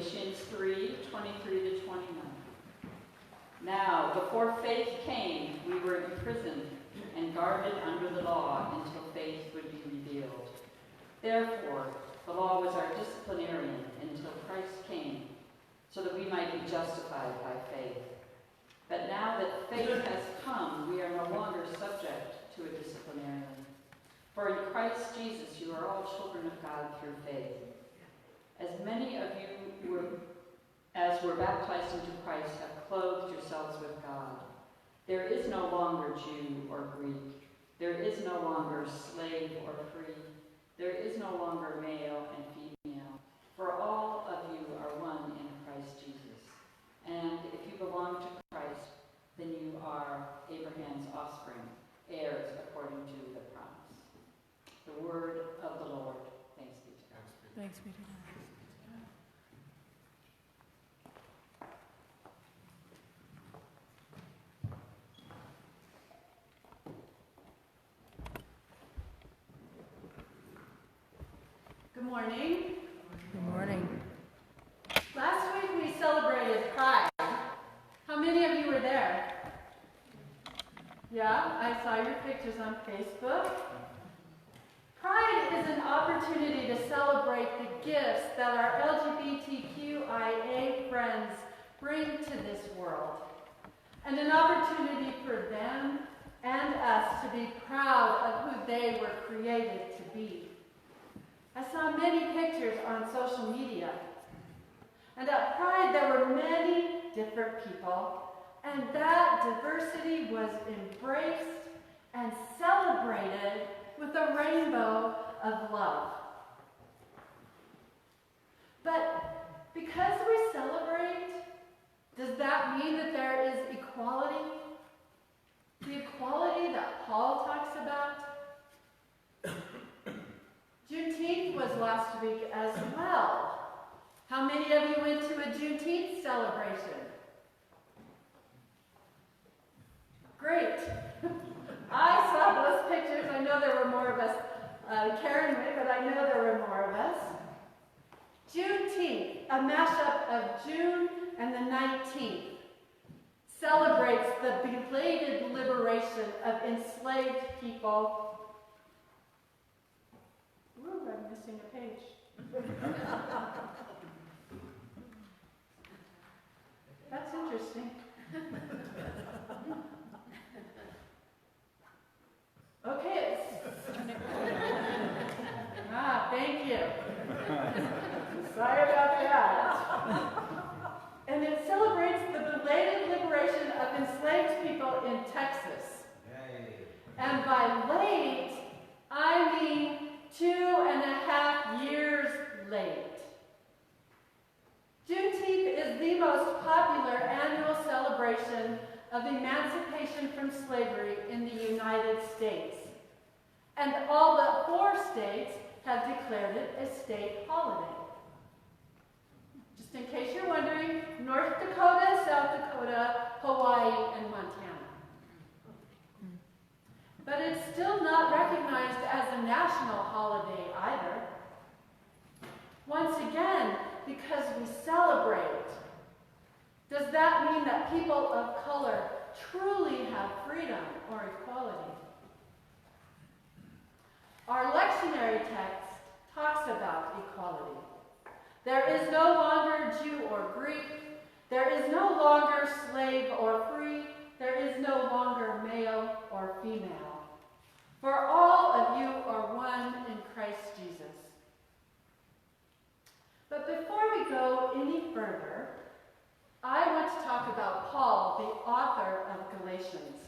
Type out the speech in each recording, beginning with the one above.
Galatians 3:23-29. Now, before faith came, we were imprisoned and guarded under the law until faith would be revealed. Therefore, the law was our disciplinarian until Christ came, so that we might be justified by faith. But now that faith has come, we are no longer subject to a disciplinarian. For in Christ Jesus you are all children of God through faith. As many of you as were baptized into Christ have clothed yourselves with God. There is no longer Jew or Greek. There is no longer slave or free. There is no longer male and female. For all of you are one in Christ Jesus. And if you belong to Christ, then you are Abraham's offspring, heirs according to the promise. The word of the Lord. Thanks be to God. Thanks be to God. Good morning. Good morning. Last week we celebrated Pride. How many of you were there? Yeah, I saw your pictures on Facebook. Pride is an opportunity to celebrate the gifts that our LGBTQIA friends bring to this world, and an opportunity for them and us to be proud of who they were created to be. I saw many pictures on social media, and at Pride there were many different people, and that diversity was embraced and celebrated with a rainbow of love. But because we celebrate, does that mean that there is equality? The equality that Paul talks about? Juneteenth was last week as well. How many of you went to a Juneteenth celebration? Great. I saw those pictures. I know there were more of us. Karen went, but I know there were more of us. Juneteenth, a mashup of June and the 19th, celebrates the belated liberation of enslaved people. Ooh, I'm missing a page. That's interesting. Okay. Thank you. Sorry about that. And it celebrates the belated liberation of enslaved people in Texas. And by late, I mean 2.5 years late. Juneteenth is the most popular annual celebration of emancipation from slavery in the United States. And all but 4 states have declared it a state holiday. Just in case you're wondering, North Dakota, South Dakota, Hawaii, and Montana. But it's still not recognized as a national holiday either. Once again, because we celebrate, does that mean that people of color truly have freedom or equality? Our lectionary text talks about equality. There is no longer Jew or Greek. There is no longer slave or free. There is no longer male or female. For all of you are one in Christ Jesus. But before we go any further, I want to talk about Paul, the author of Galatians.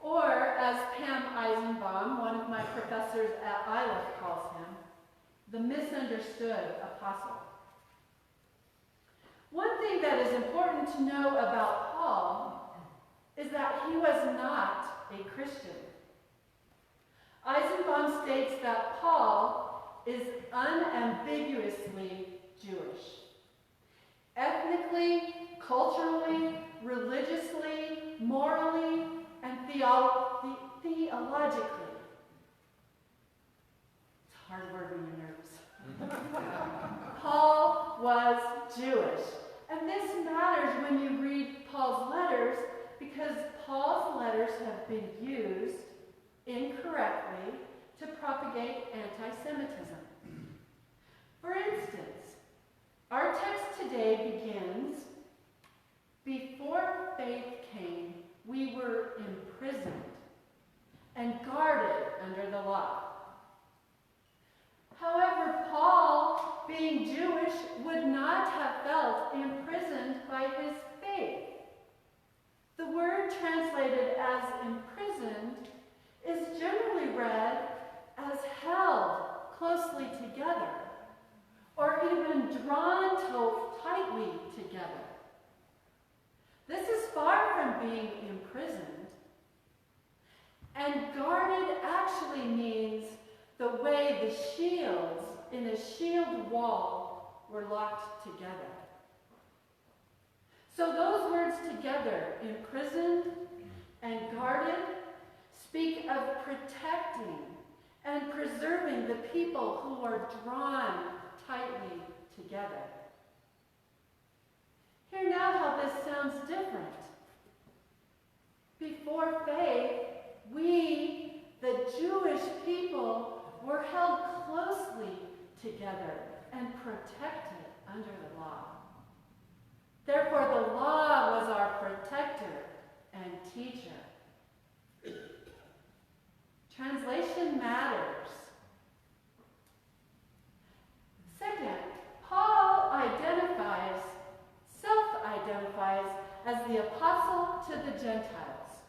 Or, as Pam Eisenbaum, one of my professors at Iliff, calls him, the misunderstood apostle. One thing that is important to know about Paul is that he was not a Christian. Eisenbaum states that Paul is unambiguously Jewish. Ethnically, culturally, religiously, morally, and theologically. It's a hard word when you're nervous. Paul was Jewish. And this matters when you read Paul's letters, because Paul's letters have been used incorrectly to propagate anti-Semitism. For instance, our text today begins, "Before faith came, we were imprisoned and guarded under the law." However, Paul, being Jewish, would not have felt imprisoned by his faith. The word translated as imprisoned is generally read as held closely together, or even drawn tightly together. This is far from being imprisoned. And guarded actually means the way the shields in a shield wall were locked together. So those words together, imprisoned and guarded, speak of protecting and preserving the people who are drawn tightly together. Hear now how this sounds different. Before faith, we, the Jewish people, were held closely together and protected under the law. Therefore, the law was our protector and teacher. Translation matters. Second, Paul self-identifies as the apostle to the Gentiles.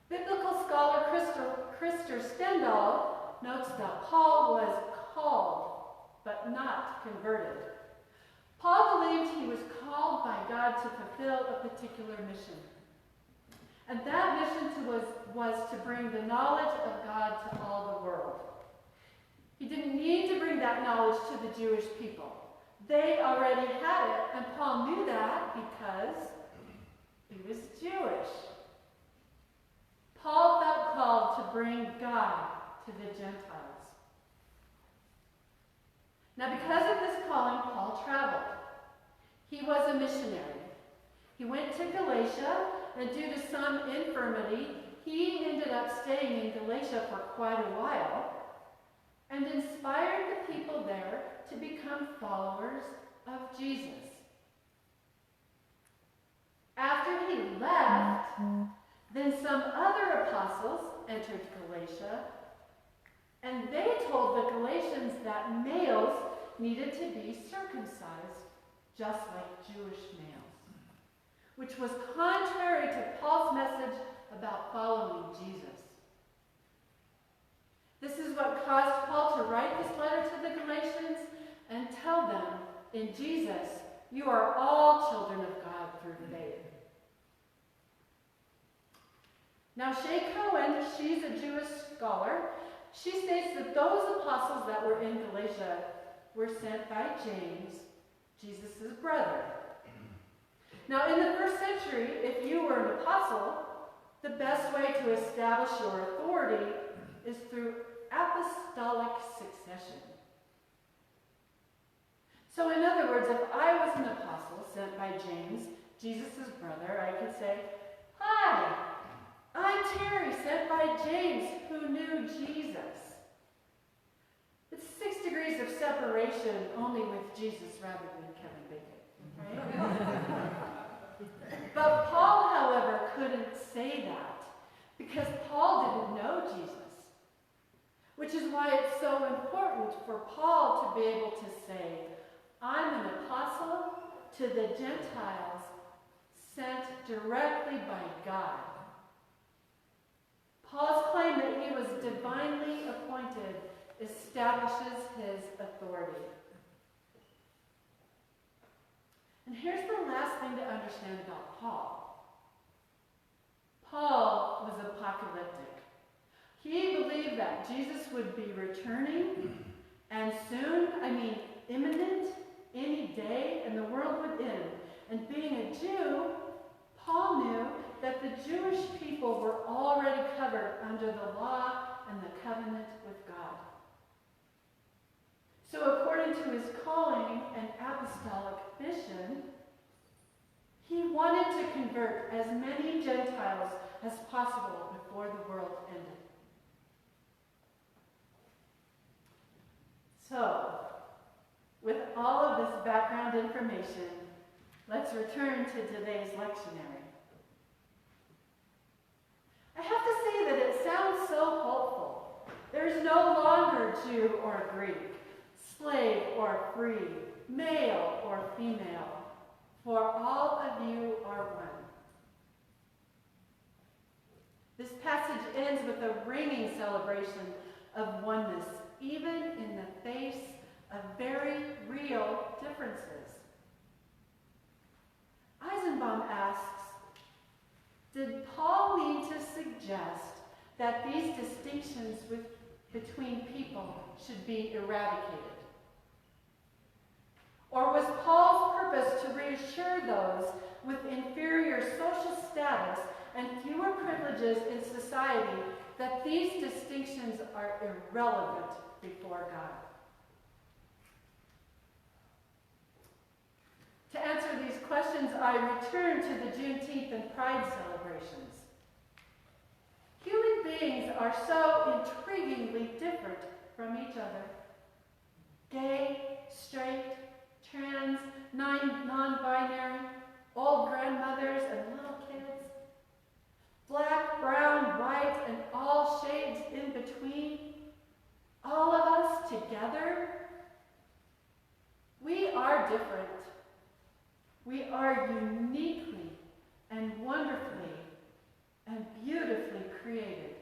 Biblical scholar Krister Stendhal notes that Paul was called, but not converted. Paul believed he was called by God to fulfill a particular mission. And that mission was to bring the knowledge of God to all the world. He didn't need to bring that knowledge to the Jewish people. They already had it, and Paul knew that because he was Jewish. Paul felt called to bring God to the Gentiles. Now, because of this calling, Paul traveled. He was a missionary. He went to Galatia, and due to some infirmity, he ended up staying in Galatia for quite a while and inspired the people there to become followers of Jesus. After he left, then some other apostles entered Galatia, and they told the Galatians that males needed to be circumcised, just like Jewish males, which was contrary to Paul's message about following Jesus. This is what caused Paul to write this letter to the Galatians and tell them, in Jesus, you are all children of God through faith. Now, Shay Cohen, she's a Jewish scholar. She states that those apostles that were in Galatia were sent by James, Jesus' brother. Now, in the first century, if you were an apostle, the best way to establish your authority is through apostolic succession. So, in other words, if I was an apostle sent by James, Jesus' brother, I could say, "Hi, I'm Terri, sent by James, who knew Jesus." It's 6 degrees of separation, only with Jesus rather than Kevin Bacon, right? But Paul, however, couldn't say that because Paul didn't know Jesus, which is why it's so important for Paul to be able to say, I'm an apostle to the Gentiles sent directly by God. Paul's claim that he was divinely appointed establishes his authority. And here's the last thing to understand about Paul. Paul was apocalyptic. He believed that Jesus would be returning, and soon, imminent, any day, and the world would end. And being a Jew, Paul knew that the Jewish people were already covered under the law and the covenant with God. So according to his calling and apostolic apostolic mission, he wanted to convert as many Gentiles as possible before the world ended. So, with all of this background information, let's return to today's lectionary. I have to say that it sounds so hopeful. There is no longer Jew or Greek, slave or free, male or female, for all of you are one. This passage ends with a ringing celebration of oneness, even in the face of very real differences. Eisenbaum asks, did Paul mean to suggest that these distinctions between people should be eradicated? Or was Paul's purpose to reassure those with inferior social status and fewer privileges in society that these distinctions are irrelevant before God? To answer these questions, I return to the Juneteenth and Pride celebrations. Human beings are so intriguingly different from each other. Gay, straight, trans, non-binary, old grandmothers and little kids, black, brown, white, and all shades in between, all of us together, we are different. We are uniquely and wonderfully and beautifully created.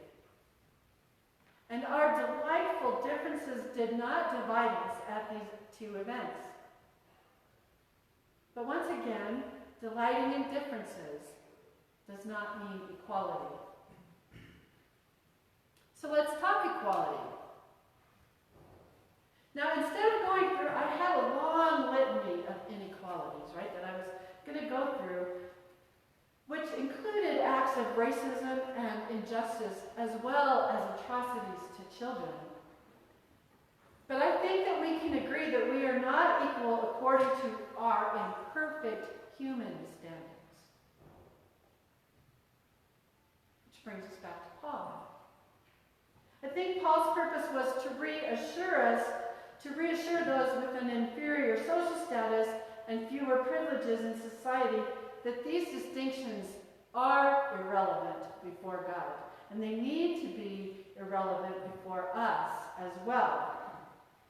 And our delightful differences did not divide us at these two events. But once again, delighting in differences does not mean equality. So let's talk equality. Now, instead of going through, I had a long litany of inequalities, right, that I was going to go through, which included acts of racism and injustice, as well as atrocities to children. But I think that we can agree that we are not equal according to our imperfect human standards. Which brings us back to Paul. I think Paul's purpose was to reassure those with an inferior social status and fewer privileges in society that these distinctions are irrelevant before God, and they need to be irrelevant before us as well.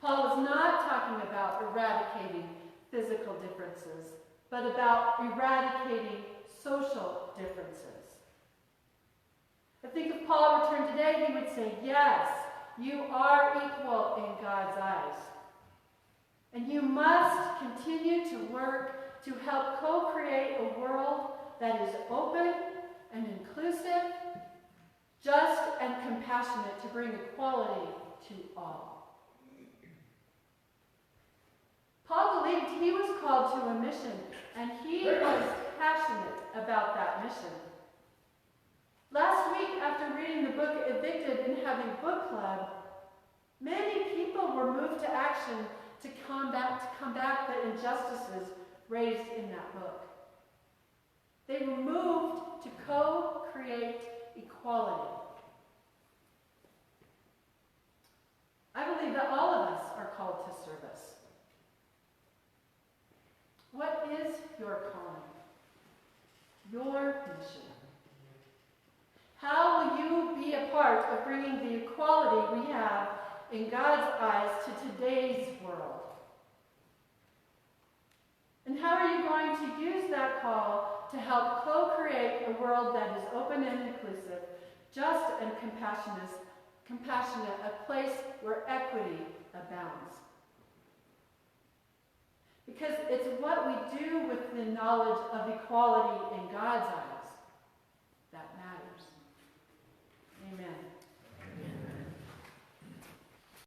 Paul is not talking about eradicating physical differences, but about eradicating social differences. I think if Paul returned today, he would say, yes, you are equal in God's eyes. And you must continue to work to help co-create a world that is open and inclusive, just and compassionate to bring equality to all. Paul believed he was called to a mission, and he was passionate about that mission. Last week, after reading the book Evicted and having book club, many people were moved to action to combat the injustices raised in that book. They were moved to co-create equality. I believe that all of us are called to service. What is your calling? Your mission? How will you be a part of bringing the equality we have in God's eyes to today's world? And how are you going to use that call to help co-create a world that is open and inclusive, just and compassionate, a place where equity abounds? Because it's what we do with the knowledge of equality in God's eyes